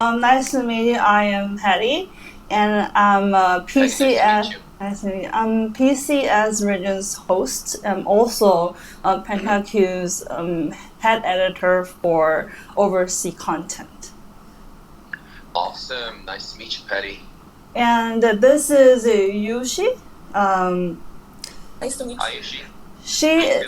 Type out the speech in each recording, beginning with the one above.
Nice to meet you. I am Patty, and I'm PCS. Nice to meet you. I'm PCS Region's host. I'm also PentaQ's head editor for overseas content. Awesome. Nice to meet you, Patty. And this is Yushi. Nice to meet Hi, you. Yushi. She.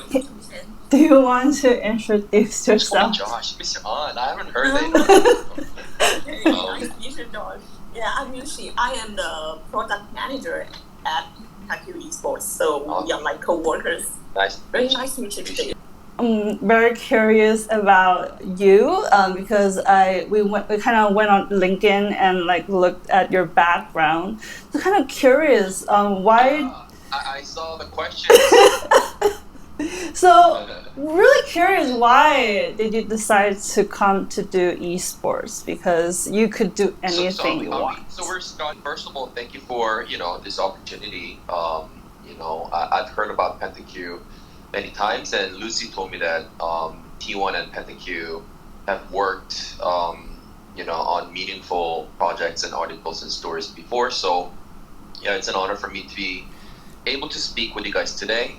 Do you want to introduce Just call me yourself? Josh, Mr. Ahn. I haven't heard that. Nice to meet you, Josh. Yeah, I'm Yushi. I am the product manager at T1 Esports. So we are like co-workers. Nice. Very nice to meet you today. I'm very curious about you because we kind of went on LinkedIn and like looked at your background. So kind of curious why. Yeah, I saw the question. So really curious, why did you decide to come to do esports? Because you could do anything you want. So we're starting. First of all, thank you for this opportunity. I've heard about PentaQ many times, and Lucy told me that T1 and PentaQ have worked on meaningful projects and articles and stories before. So yeah, it's an honor for me to be able to speak with you guys today.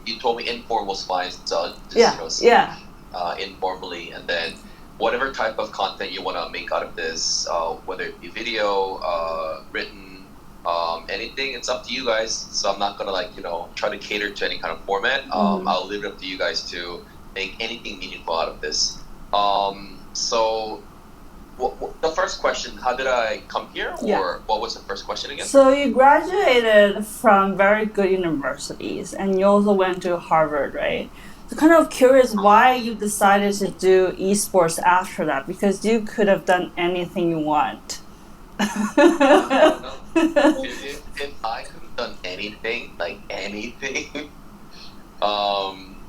You told me informal is fine, so just speak informally, and then whatever type of content you want to make out of this, whether it be video, written, anything, it's up to you guys. So I'm not gonna try to cater to any kind of format. I'll leave it up to you guys to make anything meaningful out of this. So the first question, how did I come here? Or what was the first question again? So you graduated from very good universities and you also went to Harvard, right? So kind of curious why you decided to do esports after that, because you could have done anything you want. If I could have done anything,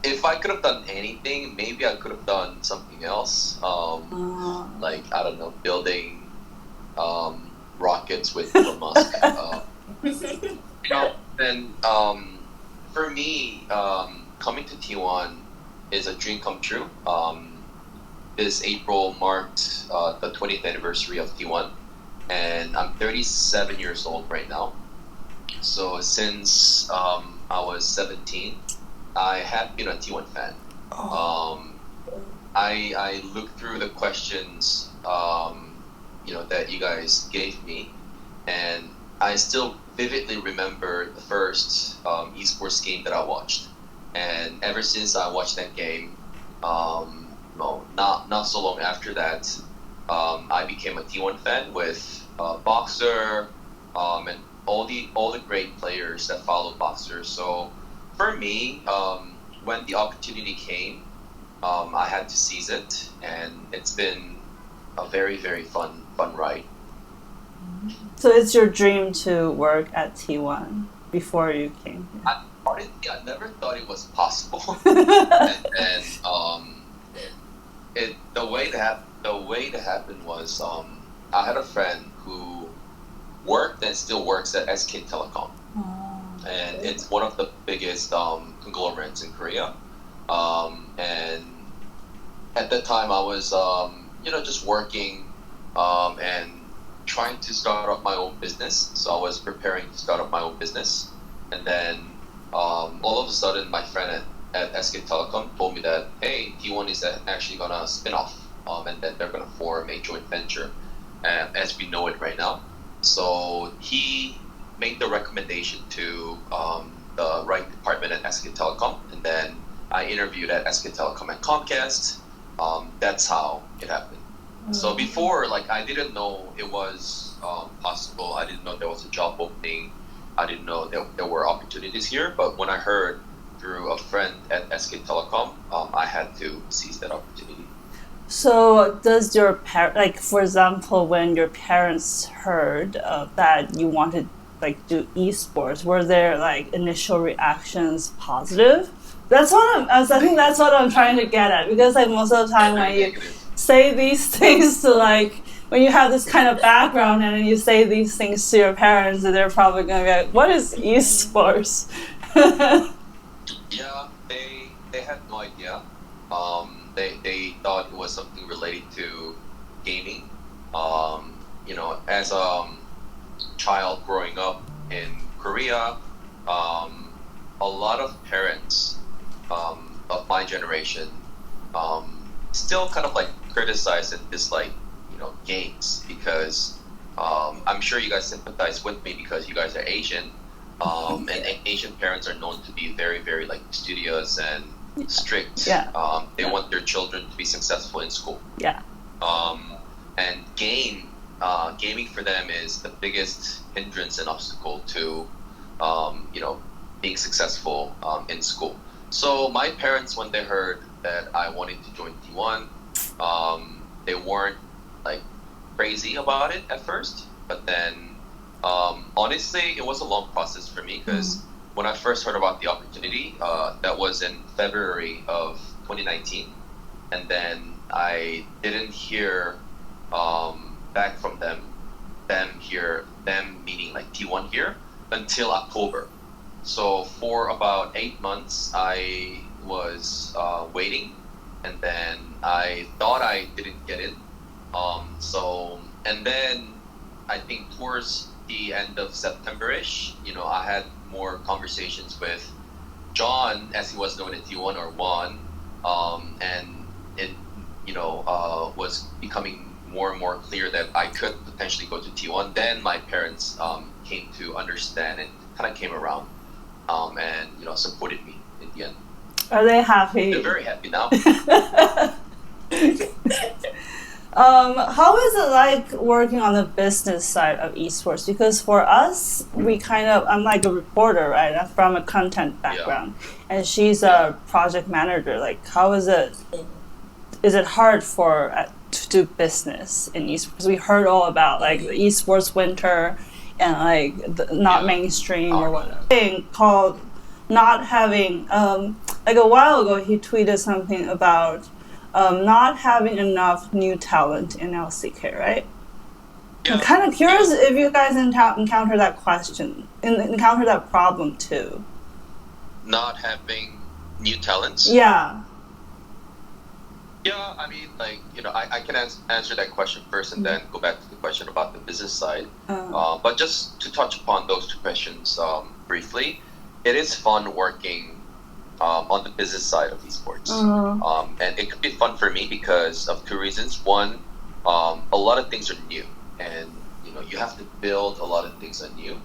if I could have done anything, maybe I could have done something else. Like, I don't know, building rockets with Elon Musk. Then for me, coming to T1 is a dream come true. This April marked the 20th anniversary of T1, and I'm 37 years old right now. So since I was 17, I have been a T1 fan. I looked through the questions, that you guys gave me, and I still vividly remember the first esports game that I watched. And ever since I watched that game, not so long after that, I became a T1 fan with Boxer, and all the great players that followed Boxer. So for me, when the opportunity came, I had to seize it, and it's been a very, very fun ride. So it's your dream to work at T1 before you came here? Honestly, I never thought it was possible. and the way that happened was I had a friend who worked and still works at SK Telecom. And it's one of the biggest conglomerates in Korea. And at that time, I was, just working and trying to start up my own business. So I was preparing to start up my own business. And then all of a sudden, my friend at SK Telecom told me that, hey, T1 is actually going to spin off, and then they're going to form a joint venture as we know it right now. So he made the recommendation to the right department at SK Telecom, and then I interviewed at SK Telecom and Comcast. That's how it happened. So before, I didn't know it was possible. I didn't know there was a job opening. I didn't know there were opportunities here. But when I heard through a friend at SK Telecom, I had to seize that opportunity. So does your for example, when your parents heard that you wanted do esports, were there initial reactions positive? I think that's what I'm trying to get at, because most of the time when you say these things to when you have this kind of background and then you say these things to your parents, they're probably going to be like, what is esports? Yeah, they had no idea. They thought it was something related to gaming, As a child growing up in Korea, a lot of parents of my generation still kind of like criticize and dislike, games because I'm sure you guys sympathize with me because you guys are Asian, and Asian parents are known to be very, very like studious and strict. Yeah. They want their children to be successful in school. Yeah. And gaming for them is the biggest hindrance and obstacle to, being successful in school. So my parents, when they heard that I wanted to join T1, they weren't like crazy about it at first, but then honestly, it was a long process for me because when I first heard about the opportunity, that was in February of 2019, and then I didn't hear back from them meaning like T1 here, until October. So for about 8 months, I was waiting, and then I thought I didn't get in. And then I think towards the end of September-ish, I had more conversations with John, as he was known at T1 or Juan, and it, was becoming more and more clear that I could potentially go to T1. Then my parents came to understand and kind of came around and supported me in the end. Are they happy? They're very happy now. How is it like working on the business side of esports? Because for us, I'm like a reporter, right? I'm from a content background, and she's a project manager. Like, how is it? Is it hard to do business in esports? Because we heard all about like the esports winter and like not mainstream or whatever. Thing called not having. Like a while ago, he tweeted something about not having enough new talent in LCK, right? Yeah. I'm kind of curious if you guys encounter that encounter that problem too. Not having new talents? Yeah. Yeah, I mean, like, I can answer that question first and then go back to the question about the business side. But just to touch upon those two questions briefly, it is fun working on the business side of esports. And it could be fun for me because of two reasons. One, a lot of things are new, and you have to build a lot of things anew.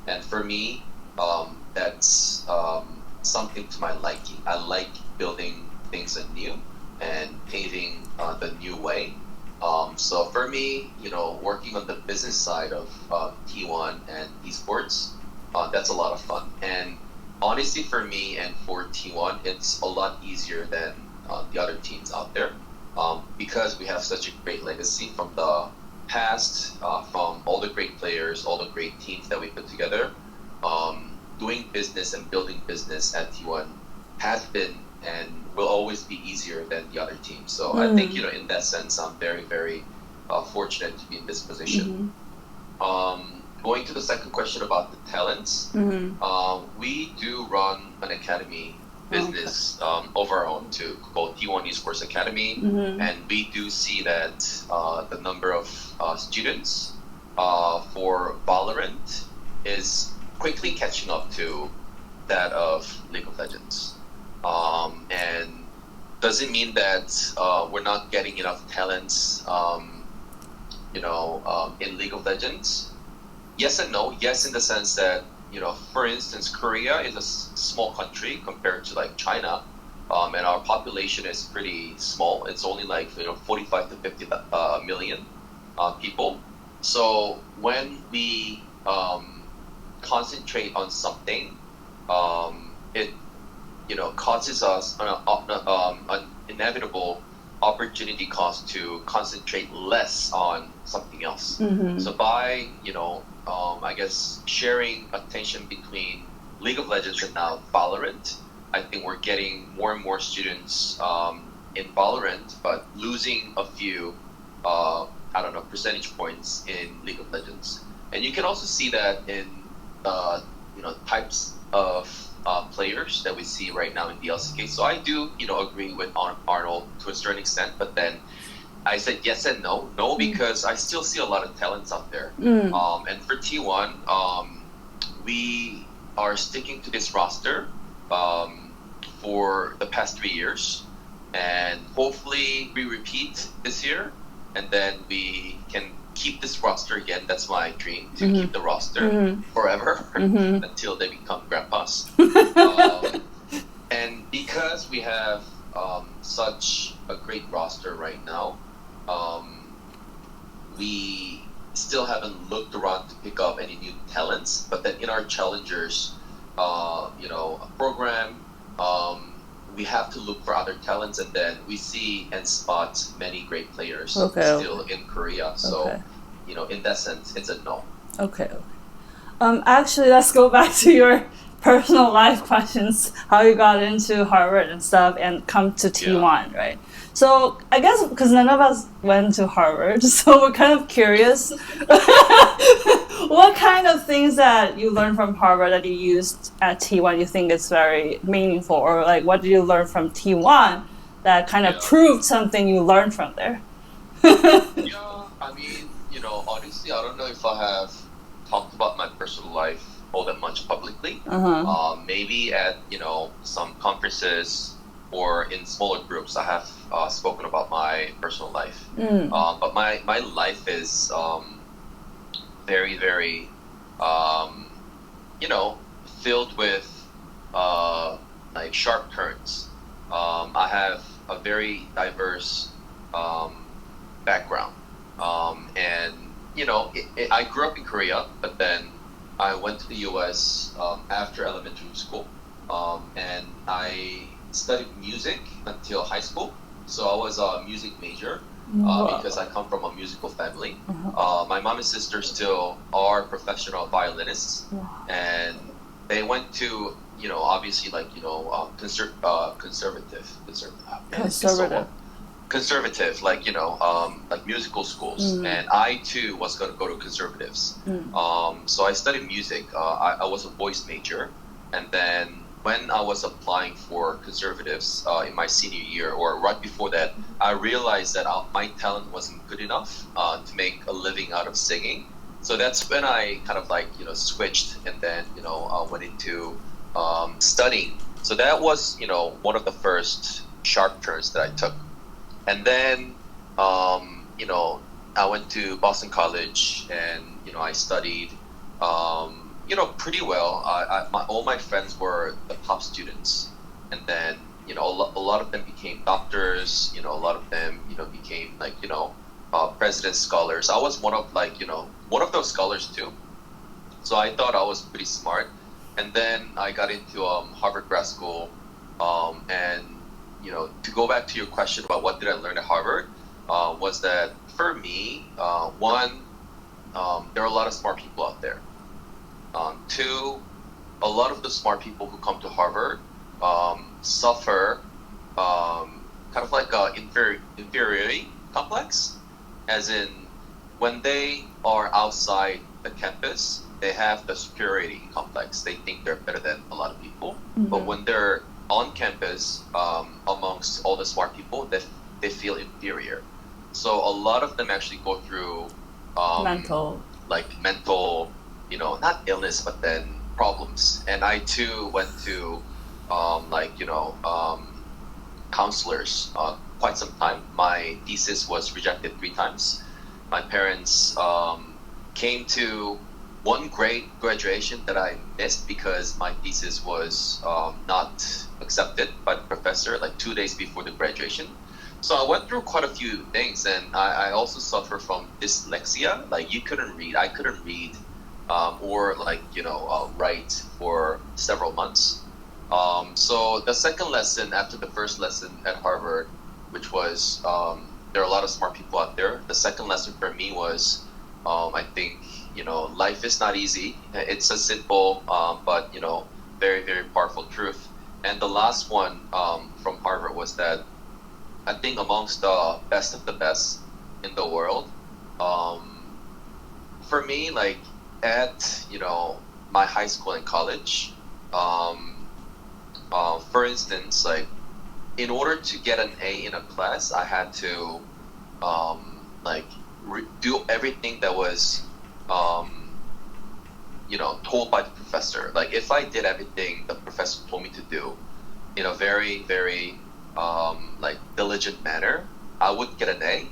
And for me, that's something to my liking. I like building things anew and paving the new way. So for me, working on the business side of T1 and esports, that's a lot of fun. And honestly, for me and for T1, it's a lot easier than the other teams out there because we have such a great legacy from the past, from all the great players, all the great teams that we put together. Doing business and building business at T1 has been and will always be easier than the other teams. So I think, in that sense, I'm very, very fortunate to be in this position. Going to the second question about the talents, we do run an academy business of our own too, called T1 Esports Academy, and we do see that the number of students for Valorant is quickly catching up to that of League of Legends. And does it mean that we're not getting enough talents, in League of Legends? Yes and no. Yes, in the sense that, for instance, Korea is a small country compared to like China, and our population is pretty small. It's only like 45 to 50 million people. So when we concentrate on something, it causes us an inevitable opportunity cost to concentrate less on something else. So by I guess sharing attention between League of Legends and now Valorant, I think we're getting more and more students in Valorant, but losing a few percentage points in League of Legends. And you can also see that in types of players that we see right now in the LCK. So I do agree with Arnold to a certain extent, but then I said yes and no. No, because I still see a lot of talents out there. And for T1, we are sticking to this roster for the past 3 years, and hopefully we repeat this year, and then we can keep this roster again. That's my dream, to keep the roster forever until they become grandpas. And because we have such a great roster right now, we still haven't looked around to pick up any new talents. But then in our challengers, program, we have to look for other talents, and then we see and spot many great players still in Korea. So, in that sense, it's a no. Okay. Actually, let's go back to your personal life questions. How you got into Harvard and stuff, and come to T1, right? So I guess because none of us went to Harvard, so we're kind of curious. What kind of things that you learned from Harvard that you used at T1 you think is very meaningful, or like what did you learn from T1 that kind of proved something you learned from there? I mean, honestly, I don't know if I have talked about my personal life all that much publicly. Maybe at some conferences or in smaller groups, I have spoken about my personal life. But my life is very, very filled with like sharp turns. I have a very diverse background, and I grew up in Korea, but then I went to the U.S. After elementary school, and I studied music until high school. So I was a music major because I come from a musical family. My mom and sister still are professional violinists, and they went to obviously conservative, like musical schools, and I too was going to go to conservatives. So I studied music. I was a voice major, and then when I was applying for conservatives in my senior year, or right before that, I realized that my talent wasn't good enough to make a living out of singing. So that's when I kind of switched, and then went into studying. So that was one of the first sharp turns that I took. And then, I went to Boston College, and I studied, pretty well. All my friends were the top students, and then a lot of them became doctors. A lot of them became president's scholars. I was one of those scholars too. So I thought I was pretty smart, and then I got into Harvard grad school, and to go back to your question about what did I learn at Harvard, was that for me, one, there are a lot of smart people out there. Two, a lot of the smart people who come to Harvard suffer kind of like a inferiority complex, as in when they are outside the campus, they have the superiority complex. They think they're better than a lot of people, but when they're on campus, amongst all the smart people, they feel inferior. So a lot of them actually go through mental, not illness, but then problems. And I too went to counselors quite some time. My thesis was rejected 3 times. My parents came to one great graduation that I missed because my thesis was not accepted by the professor 2 days before the graduation. So I went through quite a few things, and I also suffer from dyslexia. You couldn't read, I couldn't read, or write for several months. So the second lesson after the first lesson at Harvard, which was there are a lot of smart people out there. The second lesson for me was I think life is not easy. It's a simple but very, very powerful truth. And the last one from Harvard was that I think amongst the best of the best in the world, for me, at my high school and college, for instance, in order to get an A in a class, I had to like do everything that was told by the professor. Like if I did everything the professor told me to do in a very, very like diligent manner, I would get an A,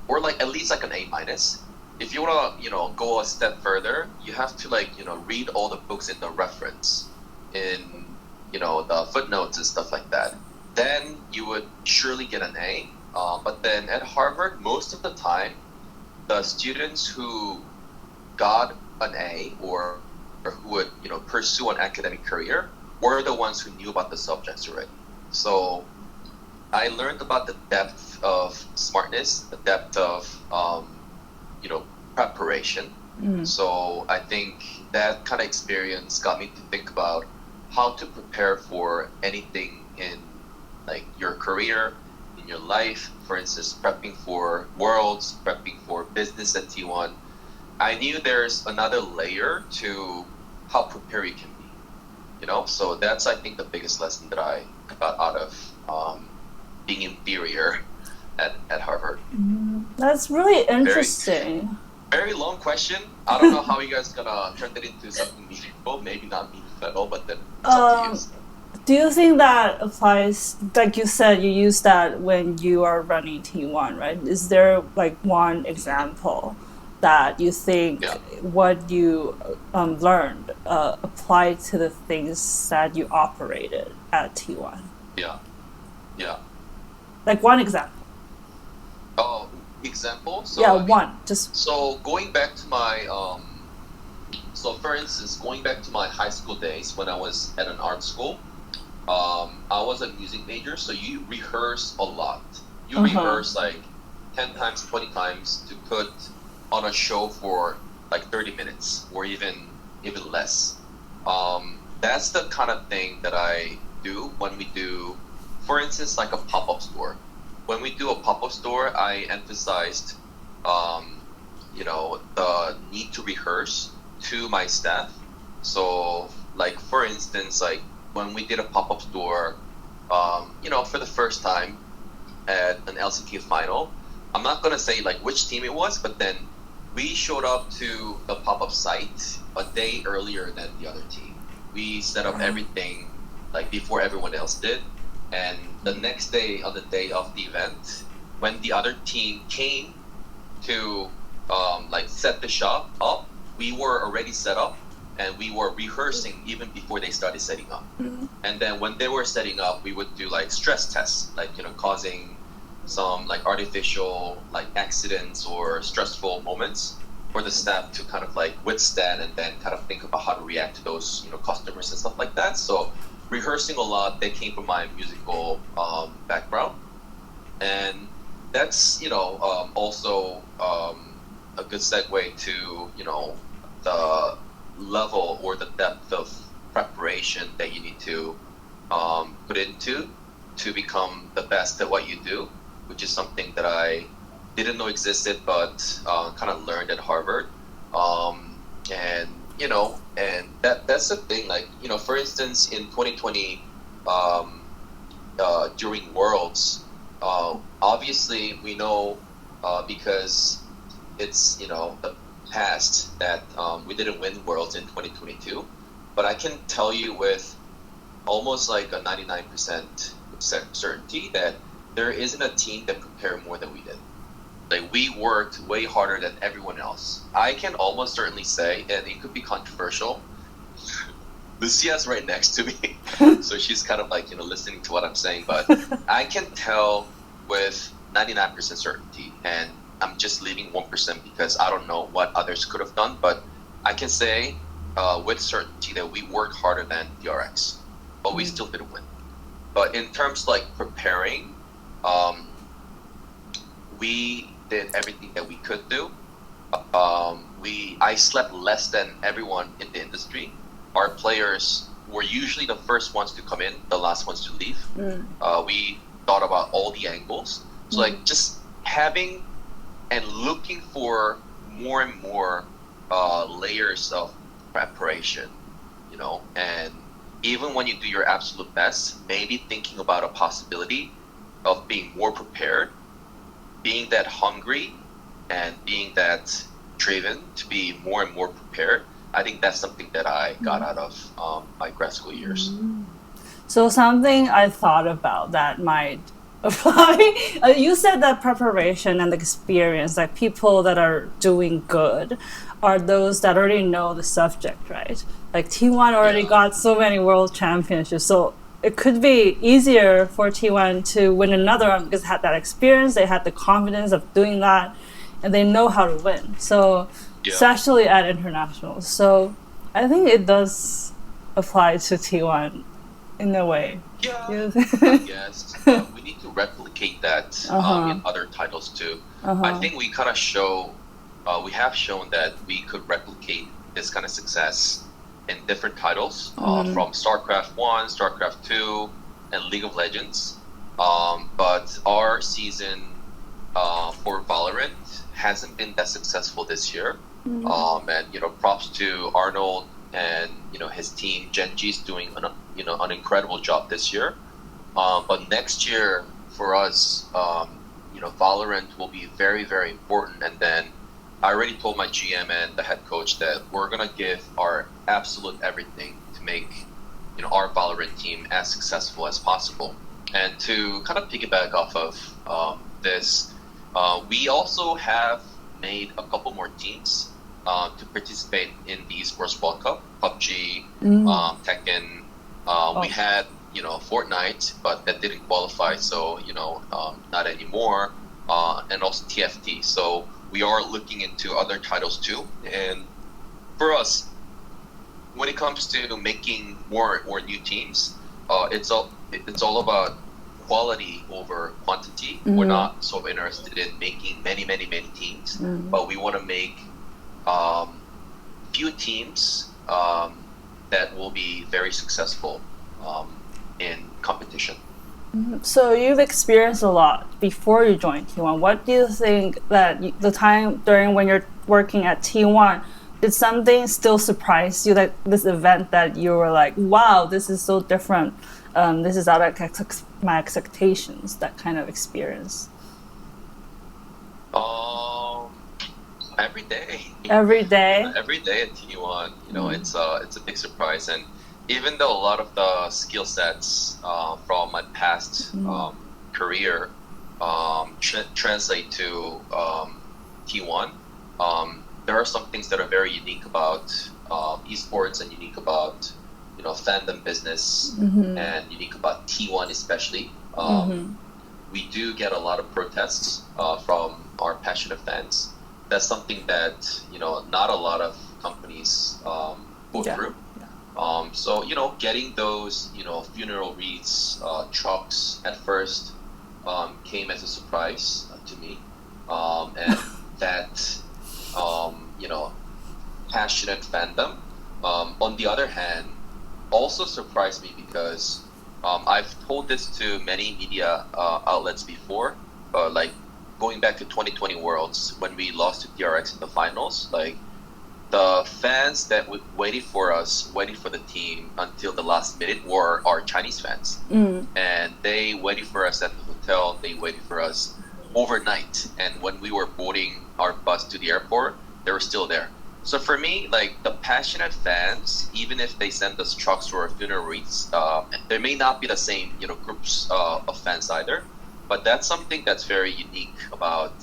or like at least like an A minus. If you wanna go a step further, you have to like read all the books in the reference, in the footnotes and stuff like that. Then you would surely get an A. But then at Harvard, most of the time, the students who got an A or who would pursue an academic career were the ones who knew about the subjects already. So I learned about the depth of smartness, the depth of preparation. So I think that kind of experience got me to think about how to prepare for anything in like your career, in your life. For instance, prepping for Worlds, prepping for business at T1. I knew there's another layer to how prepared you can be, So that's, I think, the biggest lesson that I got out of being inferior at Harvard. That's really interesting. Very long question. I don't know how you guys gonna turn it into something meaningful. Maybe not meaningful at all, but then it's up to you. Do you think that applies, like you said, you use that when you are running T1, right? Is there like one example that you think what you learned applied to the things that you operated at T1? Yeah. Like one example. Oh, example? So, yeah, one. Just so going back to my so for instance, going back to my high school days when I was at an art school, I was a music major, so you rehearse a lot. You rehearse like 10 times, 20 times to put on a show for like 30 minutes or even less. That's the kind of thing that I do when we do, for instance, like a pop-up store. When we do a pop-up store, I emphasized, the need to rehearse to my staff. So, like for instance, like when we did a pop-up store, for the first time at an LCT final, I'm not gonna say like which team it was, but then we showed up to the pop-up site a day earlier than the other team. We set up everything like before everyone else did. And the next day, on the day of the event, when the other team came to like set the shop up, we were already set up and we were rehearsing even before they started setting up. And then when they were setting up, we would do like stress tests, like causing some like artificial like accidents or stressful moments for the staff to kind of like withstand and then kind of think about how to react to those customers and stuff like that. So rehearsing a lot, that came from my musical background, and that's also a good segue to the level or the depth of preparation that you need to put into to become the best at what you do, which is something that I didn't know existed, but kind of learned at Harvard. And that's the thing. Like for instance, in 2020, during Worlds, obviously we know because it's the past that we didn't win Worlds in 2022, but I can tell you with almost like a 99% certainty that there isn't a team that prepared more than we did. Like we worked way harder than everyone else. I can almost certainly say, and it could be controversial, Lucia's right next to me, so she's kind of like listening to what I'm saying, but I can tell with 99% certainty, and I'm just leaving 1% because I don't know what others could have done, but I can say with certainty that we worked harder than DRX, but we still didn't win. But in terms like preparing, we did everything that we could do. I slept less than everyone in the industry. Our players were usually the first ones to come in, the last ones to leave. We thought about all the angles. So like just having and looking for more and more layers of preparation, and even when you do your absolute best, maybe thinking about a possibility of being more prepared being that hungry and being that driven to be more and more prepared, I think that's something that I got out of my grad school years. So something I thought about that might apply. You said that preparation and experience, like people that are doing good, are those that already know the subject, right? Like T1 already got so many world championships, so it could be easier for T1 to win another one because they had that experience, they had the confidence of doing that, and they know how to win. So especially at internationals. So I think it does apply to T1 in a way. Yeah, I guess we need to replicate that in other titles too. I think we kind of we have shown that we could replicate this kind of success in different titles from StarCraft 1, StarCraft 2, and League of Legends. But our season for Valorant hasn't been that successful this year. And props to Arnold and his team. Genji's doing an incredible job this year. But next year for us, Valorant will be very, very important. And then I already told my GM and the head coach that we're gonna give our absolute everything to make our Valorant team as successful as possible. And to kind of piggyback off of this, we also have made a couple more teams to participate in the Esports World Cup, PUBG, Tekken. We had Fortnite, but that didn't qualify, so not anymore. And also TFT. So we are looking into other titles too. And for us, when it comes to making more new teams, it's all about quality over quantity. We're not so interested in making many teams, but we want to make few teams that will be very successful in competition. So you've experienced a lot before you joined T1. What do you think that the time during when you're working at T1, did something still surprise you, like this event that you were like, wow, this is so different, this is out of my expectations, that kind of experience? Every day. Every day? Every day at T1, it's a big surprise. And even though a lot of the skill sets from my past career translate to T1, there are some things that are very unique about esports and unique about fandom business and unique about T1 especially. We do get a lot of protests from our passionate fans. That's something that not a lot of companies go through. So getting those funeral wreaths, trucks at first came as a surprise to me, and that passionate fandom on the other hand also surprised me because I've told this to many media outlets before, like going back to 2020 Worlds when we lost to DRX in the finals, like the fans that waited for the team until the last minute were our Chinese fans. And they waited for us at the hotel, they waited for us overnight, and when we were boarding our bus to the airport, they were still there. So for me, like the passionate fans, even if they send us trucks or funeral wreaths, there may not be the same groups of fans either, but that's something that's very unique about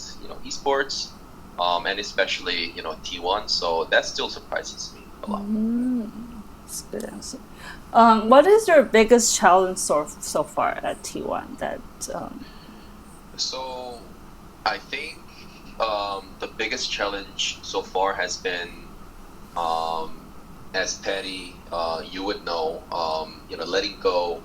esports, and especially T1. So that still surprises me a lot. That's a good answer. What is your biggest challenge so far at T1? So I think the biggest challenge so far has been, as Patty, you would know, letting go,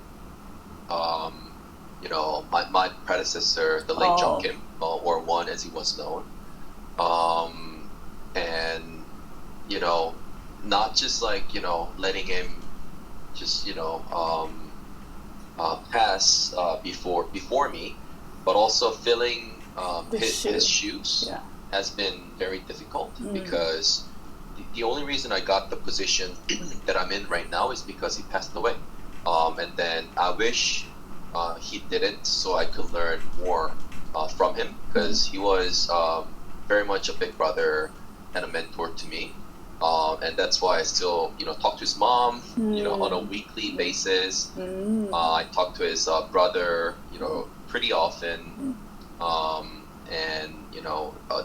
my predecessor, the late John Kim, or One as he was known, and not just like letting him just pass before me, but also filling his shoes has been very difficult because the only reason I got the position that I'm in right now is because he passed away. And then I wish he didn't, so I could learn more from him, because he was very much a big brother and a mentor to me. And that's why I still, talk to his mom, on a weekly basis. I talk to his brother, pretty often. And,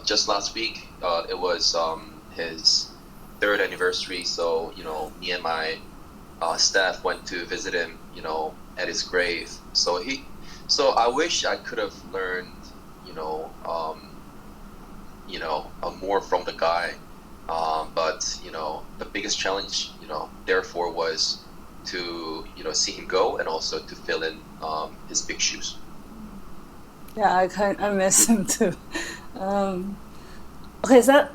just last week, it was his third anniversary. So, me and my staff went to visit him, at his grave. So I wish I could have learned, more from the guy. But the biggest challenge, therefore was to, see him go and also to fill in his big shoes. Yeah, I miss him too. Okay, so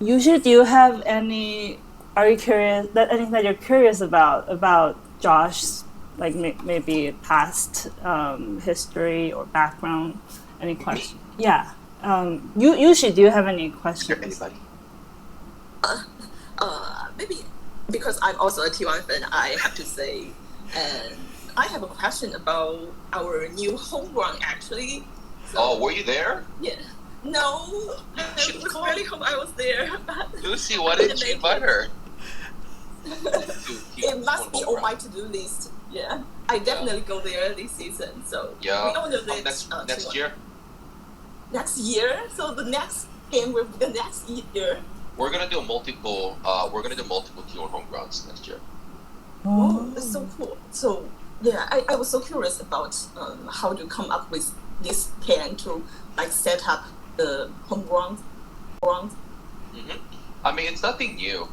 usually do you have any? Are you curious that anything that you're curious about Josh's, like maybe past history or background? Any questions? Yeah. Usually, do you have any questions? Is there anybody? Maybe because I'm also a T1 fan, I have to say, and I have a question about our new home run actually. So, Were you there? yeah. No, I was really hope I was there. Lucy, why didn't you invite her? It must be on my to-do list. Yeah, I definitely go there this season. So Yeah. we all know that Next year. Next year. So the next game will be the next year. We're gonna do multiple T1 home grounds next year. Oh, that's so cool. So yeah, I was so curious about how to come up with this plan to like set up the home ground. Mm-hmm. I mean, it's nothing new.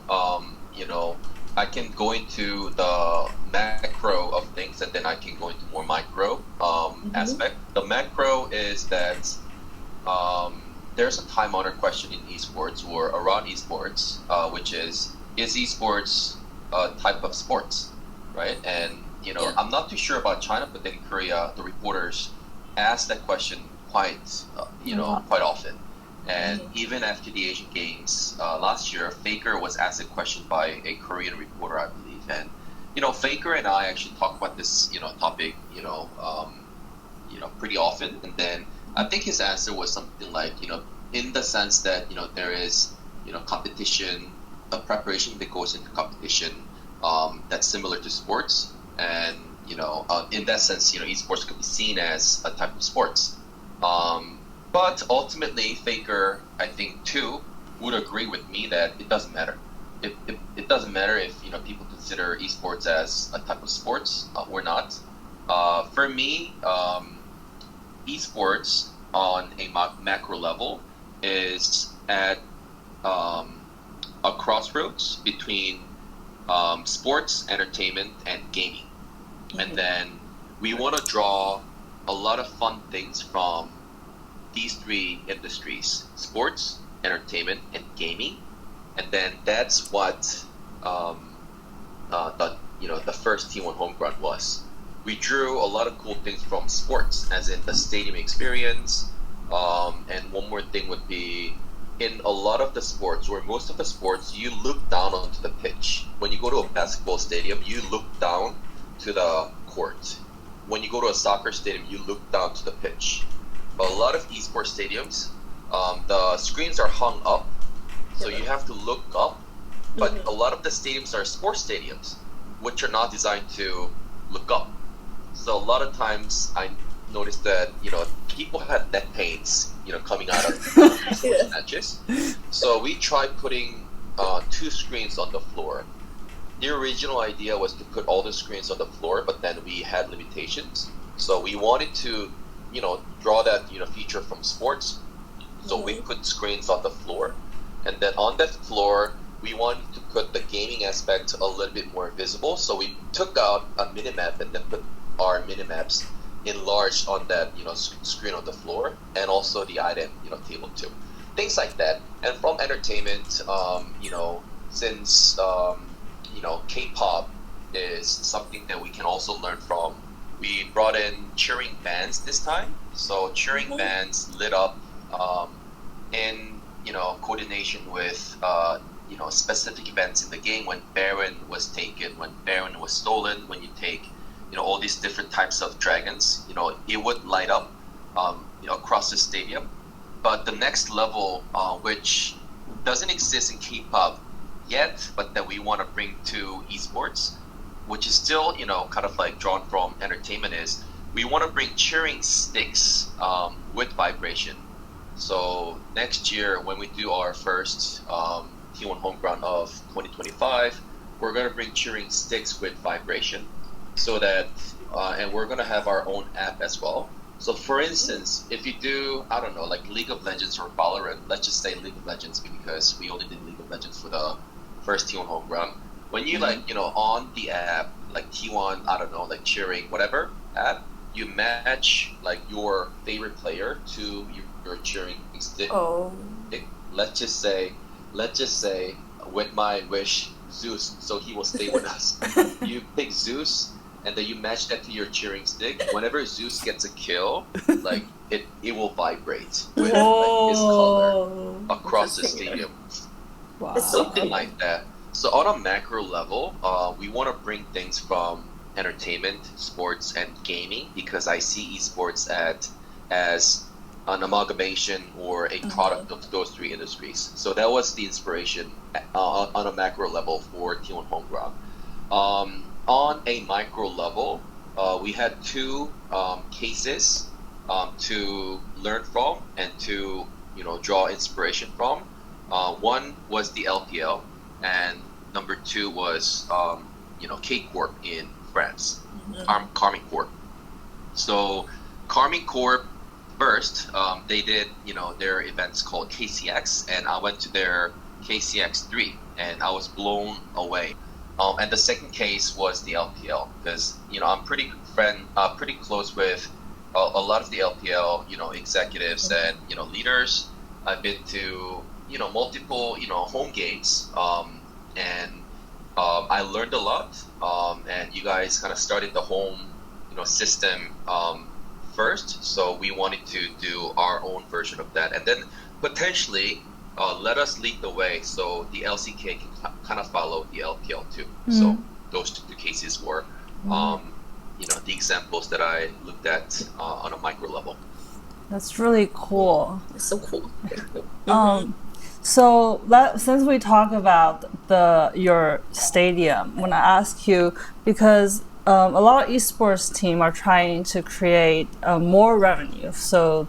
I can go into the macro of things, and then I can go into more micro aspect. The macro is that there's a time-honored question in esports or around esports, which is esports a type of sports, right? And Yeah. I'm not too sure about China, but in Korea, the reporters ask that question quite often. And even after the Asian Games last year, Faker was asked a question by a Korean reporter, I believe. And Faker and I actually talk about this topic pretty often. And then I think his answer was something like in the sense that there is competition, a preparation that goes into competition that's similar to sports, and in that sense esports could be seen as a type of sports. But ultimately, Faker, I think, too, would agree with me that it doesn't matter. It doesn't matter if people consider esports as a type of sports or not. For me, esports on a macro level is at a crossroads between sports, entertainment, and gaming. And then we want to draw a lot of fun things from these three industries: sports, entertainment, and gaming. And then that's what the first T1 home ground was. We drew a lot of cool things from sports, as in the stadium experience. And one more thing would be, in a lot of the sports, or most of the sports, you look down onto the pitch. When you go to a basketball stadium, you look down to the court. When you go to a soccer stadium, you look down to the pitch. But a lot of esports stadiums, the screens are hung up, so you have to look up. But a lot of the stadiums are sports stadiums, which are not designed to look up. So a lot of times I noticed that people had neck pains coming out of sports matches. So we tried putting 2 screens on the floor. The original idea was to put all the screens on the floor, but then we had limitations. So we wanted to draw that feature from sports. So we put screens on the floor, and then on that floor we wanted to put the gaming aspect a little bit more visible. So we took out a minimap and then put our minimaps enlarged on that screen on the floor, and also the item table too, things like that. And from entertainment, since K-pop is something that we can also learn from, we brought in cheering bands this time. So cheering bands lit up in coordination with specific events in the game. When Baron was taken, when Baron was stolen, when you take all these different types of dragons, it would light up across the stadium. But the next level, which doesn't exist in K-pop yet, but that we want to bring to esports, which is still kind of like drawn from entertainment, is we want to bring cheering sticks with vibration. So next year, when we do our first T1 home ground of 2025, we're going to bring cheering sticks with vibration, so that and we're going to have our own app as well. So for instance, if you do, I don't know, like League of Legends or Valorant, let's just say League of Legends because we only did League of Legends for the first T1 home ground. When you on the app, like T1, I don't know, like cheering, whatever app, you match like your favorite player to your cheering stick. Oh. Let's just say, with my wish, Zeus, so he will stay with us. You pick Zeus, and then you match that to your cheering stick. Whenever Zeus gets a kill, like it will vibrate with like, his color across the stadium. Wow. It's so Something like that. So on a macro level, we want to bring things from entertainment, sports, and gaming, because I see esports as an amalgamation or a product of those three industries. So that was the inspiration on a macro level for T1 Homeground. On a micro level, we had two cases to learn from and to draw inspiration from. One was the LPL, and number two was K Corp in France, Carmine Corp. So Carmine Corp first, they did their events called KCX, and I went to their KCX3, and I was blown away. And the second case was the LPL, because I'm pretty close with a lot of the LPL executives and leaders. I've been to multiple home games, and I learned a lot. And you guys kind of started the home system first, so we wanted to do our own version of that, and then potentially let us lead the way so the LCK can kind of follow the LPL too. So those two cases were the examples that I looked at on a micro level. That's really cool. It's so cool. So since we talk about your stadium, when I ask you, because a lot of esports team are trying to create more revenue, so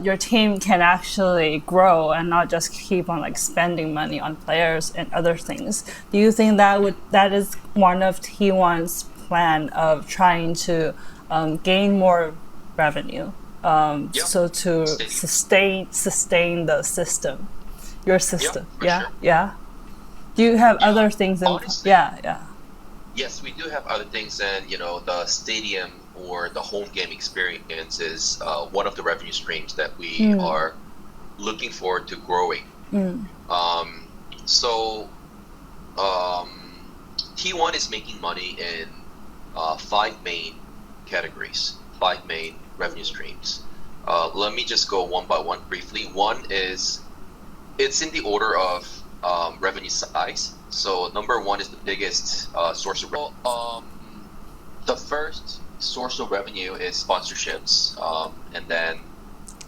your team can actually grow and not just keep on like spending money on players and other things. Do you think that is one of T1's plan of trying to gain more revenue? So to sustain the system, your system. Sure. Yeah. Do you have other things in? Honestly, yes, we do have other things, and the stadium or the home game experience is one of the revenue streams that we are looking forward to growing. So T1 is making money in 5 main categories, 5 main revenue streams. Let me just go one by one briefly. One is, it's in the order of revenue size. So number one is the biggest source of revenue. The first source of revenue is sponsorships, and then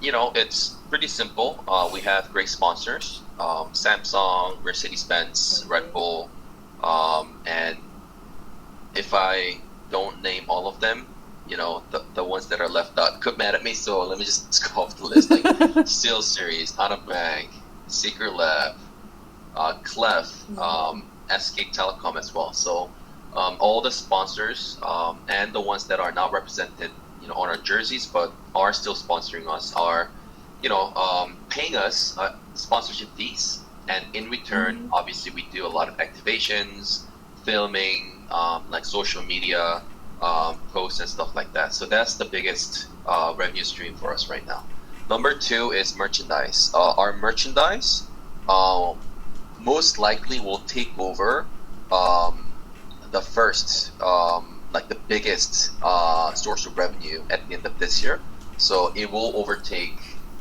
it's pretty simple. We have great sponsors: Samsung, Mercedes-Benz, Red Bull, and if I don't name all of them, the ones that are left out could mad at me, so let me just go off the list, like Steel Series, Bank, Secret Lab, Clef, SK Telecom as well. So all the sponsors and the ones that are not represented on our jerseys but are still sponsoring us are paying us sponsorship fees, and in return obviously we do a lot of activations, filming, like social media posts and stuff like that. So that's the biggest revenue stream for us right now. Number two is merchandise. Our merchandise most likely will take over the first, like the biggest source of revenue at the end of this year. So it will overtake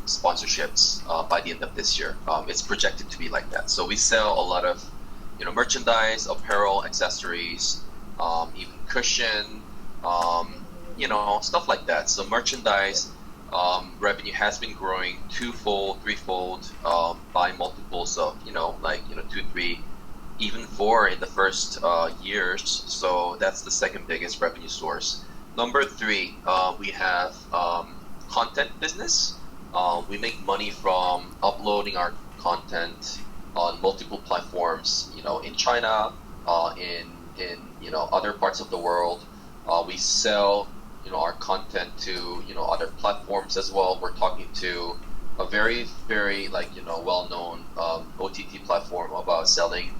sponsorships by the end of this year. It's projected to be like that. So we sell a lot of merchandise, apparel, accessories, even cushion, stuff like that. So merchandise revenue has been growing twofold, threefold, by multiples of, two, three, even four in the first years. So that's the second biggest revenue source. Number three, we have content business. We make money from uploading our content on multiple platforms, in China, in other parts of the world. We sell our content to other platforms as well. We're talking to a very very well-known OTT platform about selling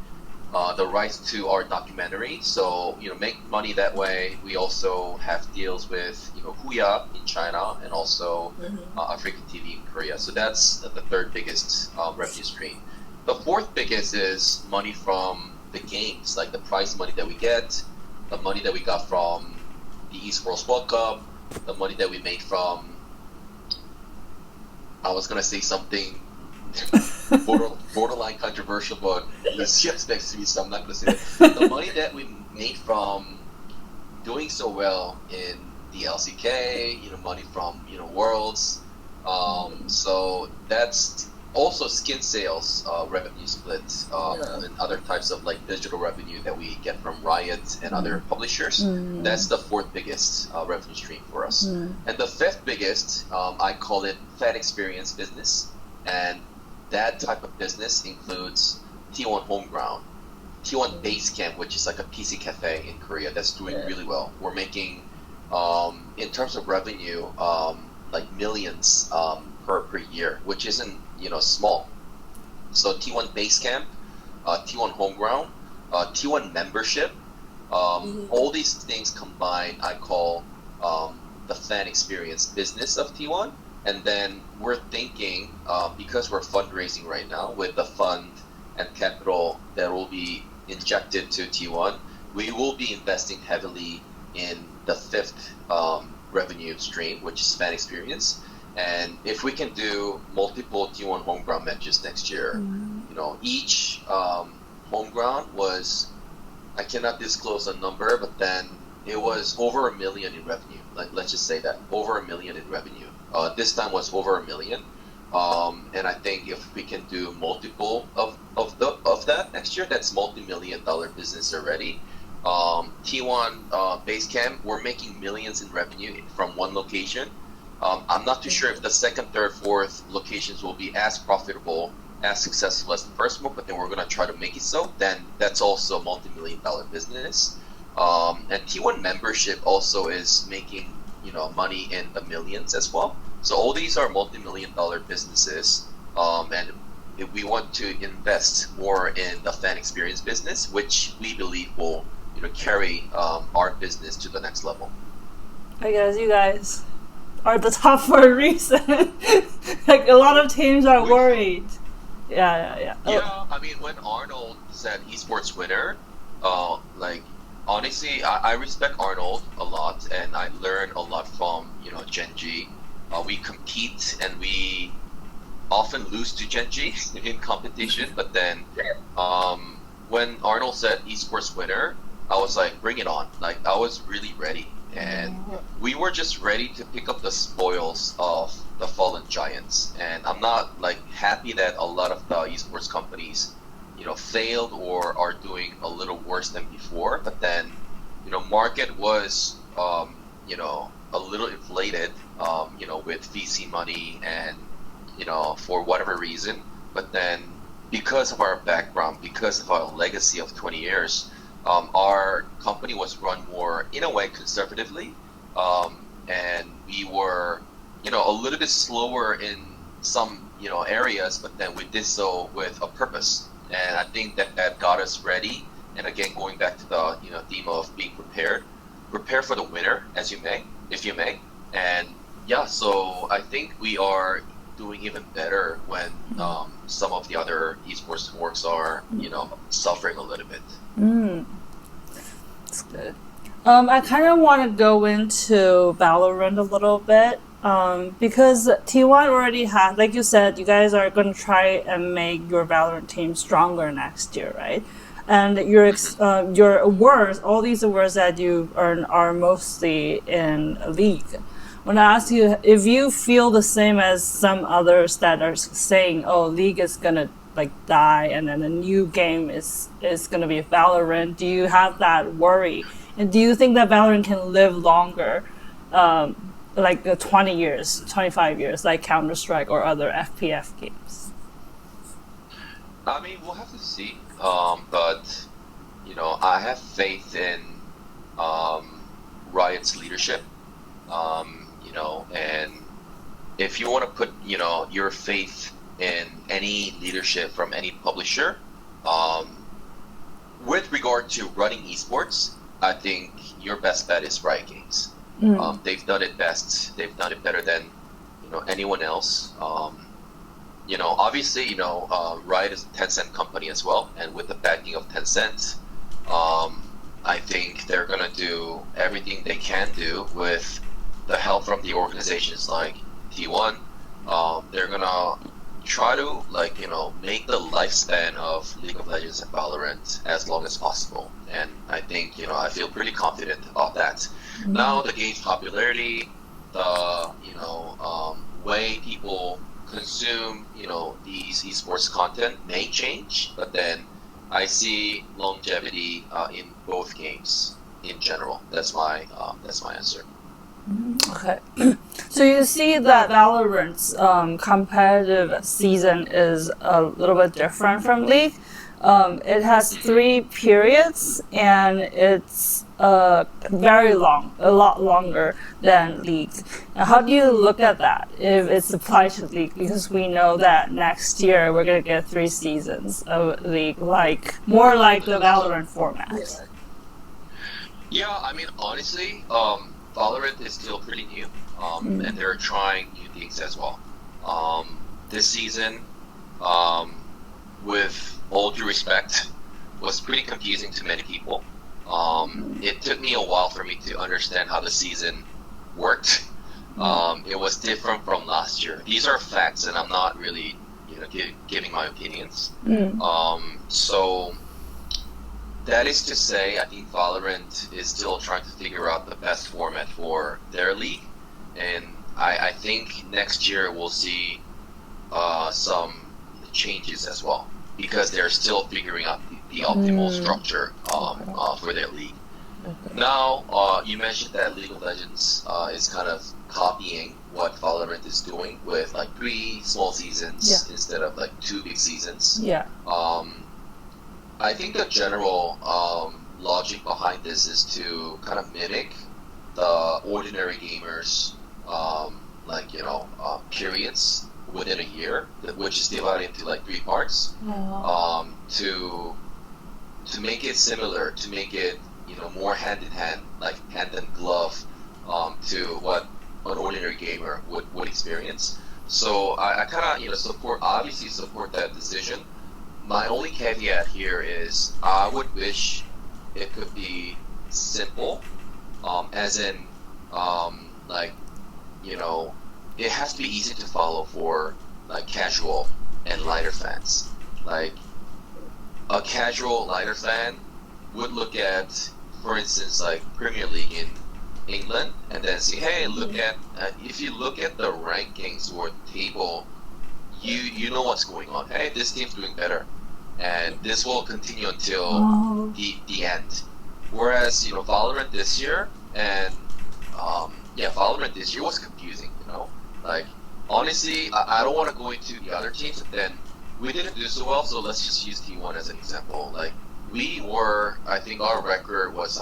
the rights to our documentary. So make money that way. We also have deals with Huya in China and also African TV in Korea. So that's the third biggest revenue stream. The fourth biggest is money from the games, like the prize money that we get, the money that we got from the Esports World Cup, the money that we made from, I was gonna say something borderline controversial, but it's just next to me, so I'm not gonna say it. The money that we made from doing so well in the LCK, money from Worlds, so that's also skin sales revenue split, and other types of digital revenue that we get from Riot and other publishers. That's the fourth biggest revenue stream for us. And the fifth biggest, I call it fan experience business, and that type of business includes T1 Homeground, T1 Basecamp, which is like a PC cafe in Korea that's doing really well. We're making, in terms of revenue, millions per year, which isn't small. So T1 Basecamp, T1 Homeground, T1 membership, all these things combined, I call the fan experience business of T1. And then we're thinking, because we're fundraising right now with the fund and capital that will be injected to T1, we will be investing heavily in the fifth revenue stream, which is fan experience. And if we can do multiple T1 homeground matches next year, each homeground was, I cannot disclose a number, but then it was over $1 million in revenue. Let's just say that, over $1 million in revenue. This time was over $1 million. And I think if we can do multiple of that next year, that's multi-million-dollar business already. T1 Basecamp, we're making millions in revenue from one location. I'm not too sure if the second, third, fourth locations will be as profitable, as successful as the first one, but then we're going to try to make it so. Then that's also a multi-million-dollar business. And T1 membership also is making money in the millions as well. So all these are multi-million-dollar businesses, and we want to invest more in the fan experience business, which we believe will carry our business to the next level. I guess you guys are the top for a reason. A lot of teams are worried. Yeah. Yeah, I mean, when Arnold said esports winner, honestly, I respect Arnold a lot, and I learn a lot from Genji. We compete, and we often lose to Genji in competition. But then, when Arnold said esports winner, I was like, bring it on! I was really ready. And we were just ready to pick up the spoils of the fallen giants. And I'm not happy that a lot of the esports companies, failed or are doing a little worse than before. But then, market was, a little inflated, with VC money and, for whatever reason. But then, because of our background, because of our legacy of 20 years, our company was run more, in a way, conservatively, and we were, a little bit slower in some, areas, but then we did so with a purpose, and I think that got us ready. And again, going back to the, theme of being prepared, prepare for the winter if you may, and yeah, so I think we are doing even better when some of the other esports networks are, suffering a little bit. That's good. I kind of want to go into Valorant a little bit, because T1 already has, like you said, you guys are going to try and make your Valorant team stronger next year, right? And your awards, all these awards that you earn are mostly in League. when I ask you if you feel the same as some others that are saying, "Oh, League is gonna like die, and then a new game is gonna be Valorant." Do you have that worry? And do you think that Valorant can live longer, like 20 years, 25 years, like Counter Strike or other FPF games? I mean, we'll have to see. But I have faith in Riot's leadership. And if you want to put, your faith in any leadership from any publisher, with regard to running esports, I think your best bet is Riot Games. They've done it best. They've done it better than, anyone else. Obviously, Riot is a Tencent company as well, and with the backing of Tencent, I think they're gonna do everything they can do with the help from the organizations like T1. They're gonna try to make the lifespan of League of Legends and Valorant as long as possible, and I think I feel pretty confident about that. Now the game's popularity, the way people consume these esports content may change, but then I see longevity in both games in general. That's my answer. Okay. So you see that Valorant's competitive season is a little bit different from League. It has 3 periods, and it's very long, a lot longer than League. Now, how do you look at that if it's applied to League? Because we know that next year we're going to get 3 seasons of League, more like the Valorant format. Yeah, I mean, honestly, Valorant is still pretty new, and they're trying new things as well. This season, with all due respect, was pretty confusing to many people. It took me a while for me to understand how the season worked. It was different from last year. These are facts, and I'm not really, giving my opinions. So that is to say, I think Valorant is still trying to figure out the best format for their league, and I think next year we'll see some changes as well, because they're still figuring out the optimal structure for their league. Now, you mentioned that League of Legends is kind of copying what Valorant is doing with 3 small seasons instead of 2 big seasons. I think the general logic behind this is to kind of mimic the ordinary gamers, periods within a year, which is divided into 3 parts, to make it similar, to make it more hand in hand, hand in glove, to what an ordinary gamer would experience. So I kind of obviously support that decision. My only caveat here is I would wish it could be simple, as in it has to be easy to follow for casual and lighter fans. A casual lighter fan would look at, for instance, Premier League in England, and then see, hey, look at if you look at the rankings or table, you know what's going on. Hey, this team's doing better, and this will continue until the end. Whereas Valorant this year and Valorant this year was confusing. Honestly, I don't want to go into the other teams, but then we didn't do so well, so let's just use T1 as an example. I think our record was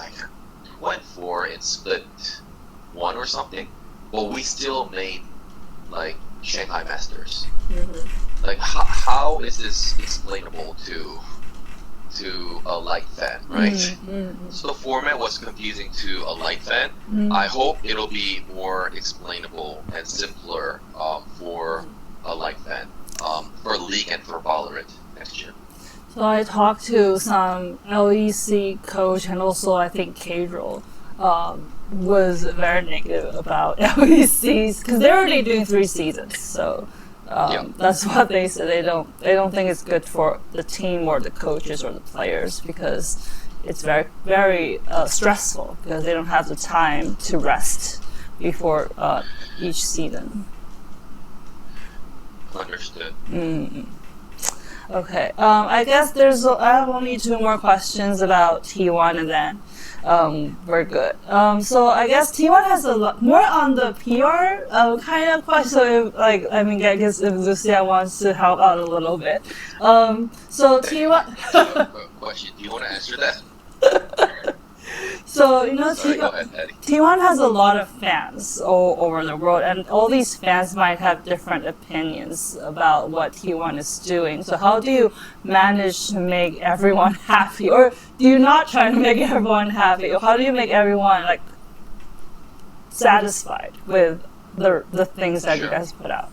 2-4 in split 1 or something, but we still made Shanghai Masters. How is this explainable to a light fan, right? So the format was confusing to a light fan. I hope it'll be more explainable and simpler for a light fan, for League and for Valorant next year. So I talked to some LEC coach, and also I think Cadril was very negative about LECs because they're already doing 3 seasons. So that's what they said. They don't think it's good for the team or the coaches or the players, because it's very very stressful, because they don't have the time to rest before each season. Understood. Okay. I guess I have only 2 more questions about T1, and then we're good. So I guess T1 has a lot more on the PR kind of question. So I guess if Lucia wants to help out a little bit. So T1. Question. Do you want to answer that? So Sorry, go ahead, Eddie. T1 has a lot of fans all over the world, and all these fans might have different opinions about what T1 is doing. So how do you manage to make everyone happy, or do you not try to make everyone happy? Or how do you make everyone satisfied with the things that you guys put out?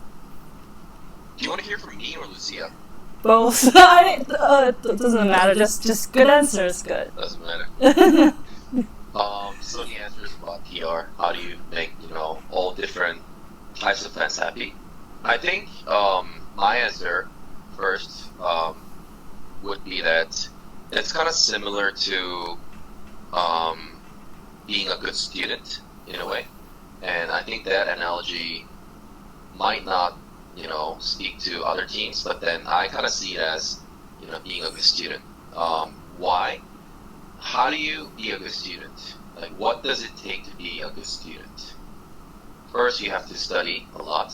Do you want to hear from me or Lucia? Both. It doesn't matter. Just good answer is good. Doesn't matter. So the answer is about PR. How do you make all different types of fans happy? I think my answer first would be that it's kind of similar to being a good student in a way, and I think that analogy might not speak to other teams, but then I kind of see it as being a good student. Why? How do you be a good student? Like, what does it take to be a good student? First, you have to study a lot,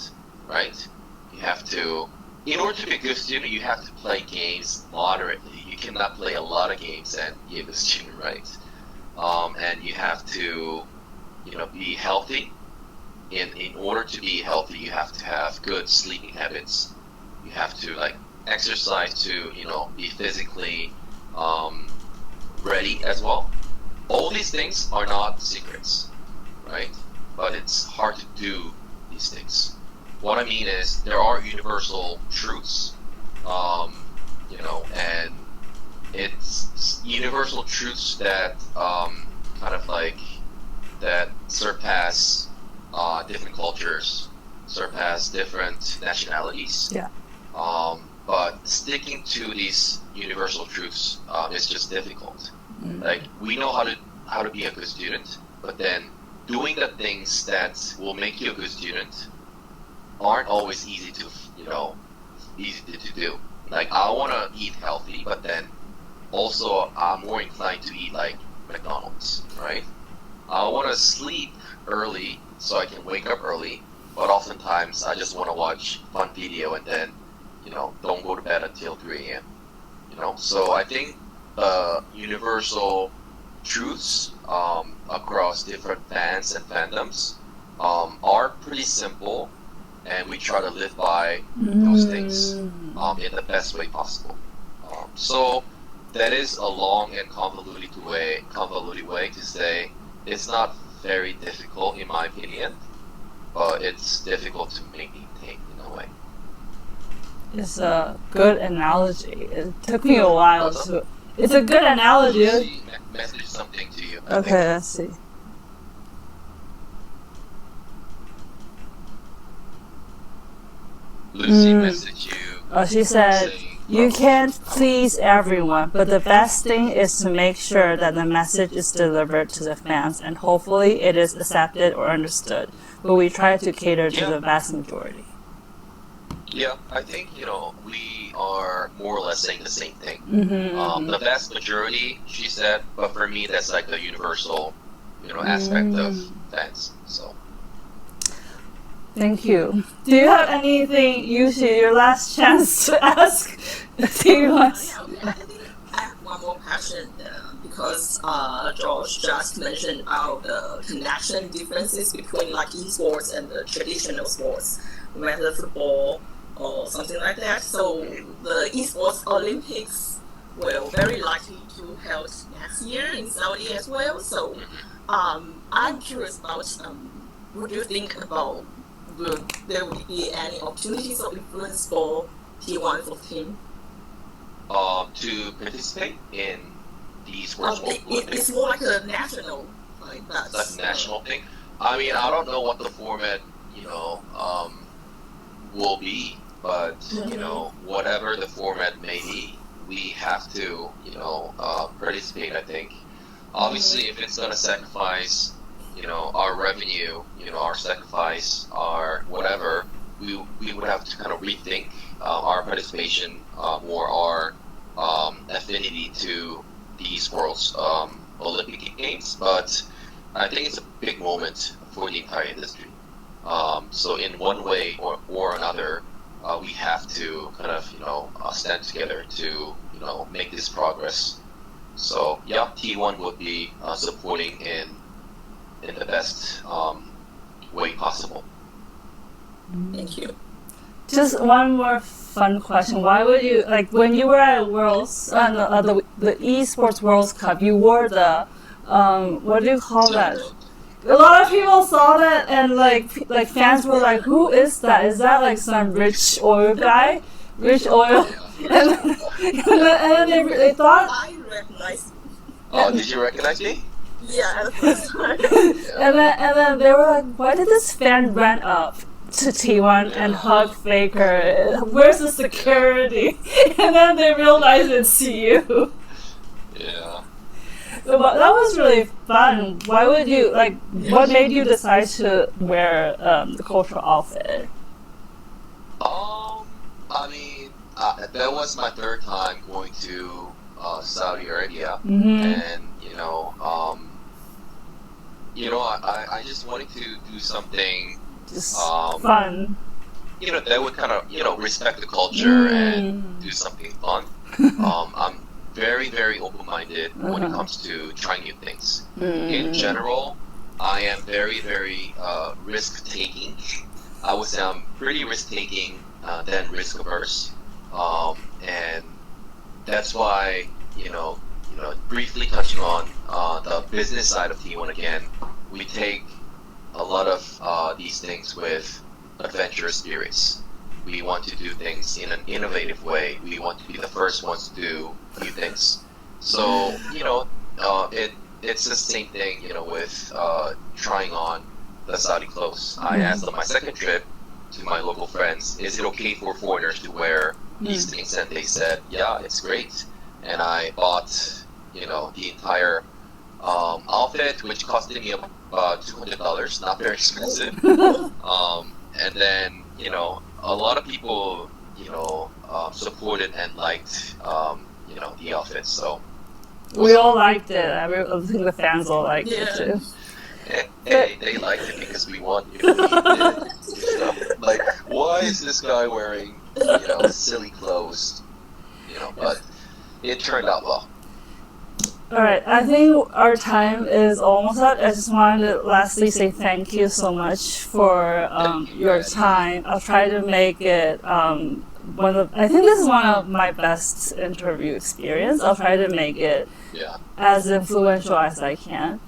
right? You have to, in order to be a good student, you have to play games moderately. You cannot play a lot of games and be a good student, right? And you have to, be healthy. In order to be healthy, you have to have good sleeping habits. You have to exercise to be physically ready as well. All these things are not secrets, right? But it's hard to do these things. What I mean is there are universal truths, and it's universal truths that that surpass different cultures, surpass different nationalities. Yeah. But sticking to these universal truths is just difficult. Like, we know how to be a good student, but then doing the things that will make you a good student aren't always easy to do. Like, I want to eat healthy, but then also I'm more inclined to eat like McDonald's, right? I want to sleep early so I can wake up early, but oftentimes I just want to watch fun video and then don't go to bed until 3 a.m. So I think universal truths across different fans and fandoms are pretty simple, and we try to live by those things in the best way possible. So that is a long and convoluted way to say it's not very difficult in my opinion, but it's difficult to maintain in a way. It's a good analogy. It took me a while to. It's a good analogy. Lucy message something to you. Okay, let's see. Lucy messaged you. Oh, she said, "You can't please everyone, but the best thing is to make sure that the message is delivered to the fans, and hopefully it is accepted or understood. But we try to cater to the vast majority." Yeah, I think we are more or less saying the same thing. The vast majority, she said, but for me that's like a universal, aspect of fans. So. Thank you. Do you have anything, Yushi, your last chance to ask T1? I think I have one more question because Josh just mentioned about the connection differences between esports and the traditional sports, whether football or something like that. So the esports Olympics will very likely to held next year in Saudi as well. So I'm curious about what do you think about there will be any opportunities of influence for T1 for team? To participate in the esports Olympics? It's more like a national, That's a national thing. I mean, I don't know what the format, will be, but whatever the format may be, we have to, participate. I think. Obviously, if it's gonna sacrifice our revenue, our sacrifice, our whatever, we would have to kind of rethink our participation or our affinity to these world's Olympic Games. But I think it's a big moment for the entire industry. So in one way or another, we have to kind of stand together to make this progress. So yeah, T1 would be supporting in the best way possible. Thank you. Just one more fun question. Why would you, like, when you were at Worlds, the esports World Cup, you wore the, what do you call that? A lot of people saw that and like fans were like, who is that? Is that like some rich oil guy? Rich oil? And then they thought... I recognize. Oh, did you recognize me? Yeah, at the first time. And then they were like, why did this fan run up to T1 and hug Faker? Where's the security? And then they realized it's you. Yeah. But that was really fun. Why would you, like, what made you decide to wear the cultural outfit? I mean, that was my third time going to Saudi Arabia, and I just wanted to do something just fun. That would kind of respect the culture and do something fun. I'm very, very open-minded when it comes to trying new things. In general, I am very, very risk-taking. I would say I'm pretty risk-taking than risk-averse, and that's why briefly touching on the business side of T1 again, we take a lot of these things with adventurous spirits. We want to do things in an innovative way. We want to be the first ones to do new things. So it's the same thing with trying on the Saudi clothes. I asked on my second trip to my local friends, is it okay for foreigners to wear these things? And they said, yeah, it's great. And I bought the entire outfit, which costed me about $200, not very expensive. And then a lot of people supported and liked the outfit. So we all liked it. I think the fans all liked it too. They liked it because we won. Like, why is this guy wearing silly clothes? But it turned out well. Alright, I think our time is almost up. I just wanted to lastly say thank you so much for your time. I'll try to make it I think this is one of my best interview experience. I'll try to make it as influential as I can.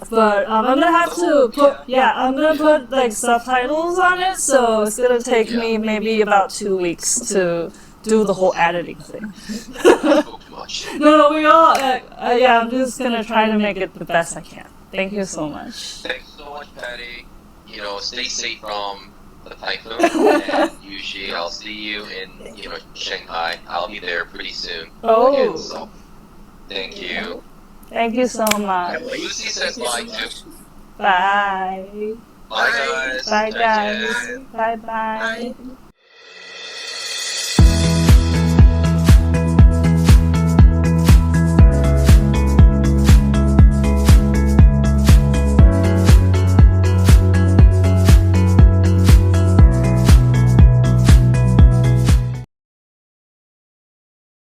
But I'm gonna have to put like subtitles on it, so it's gonna take me maybe about 2 weeks to do the whole editing thing. No, we all, I'm just gonna try to make it the best I can. Thank you so much. Thanks so much, Patty. Stay safe from the typhoon, and usually I'll see you in, Shanghai. I'll be there pretty soon. Oh. Again, so, thank you. Thank you so much. And Lucy says bye too. Bye. Bye, guys. Bye, guys.再见. Bye, bye. Bye.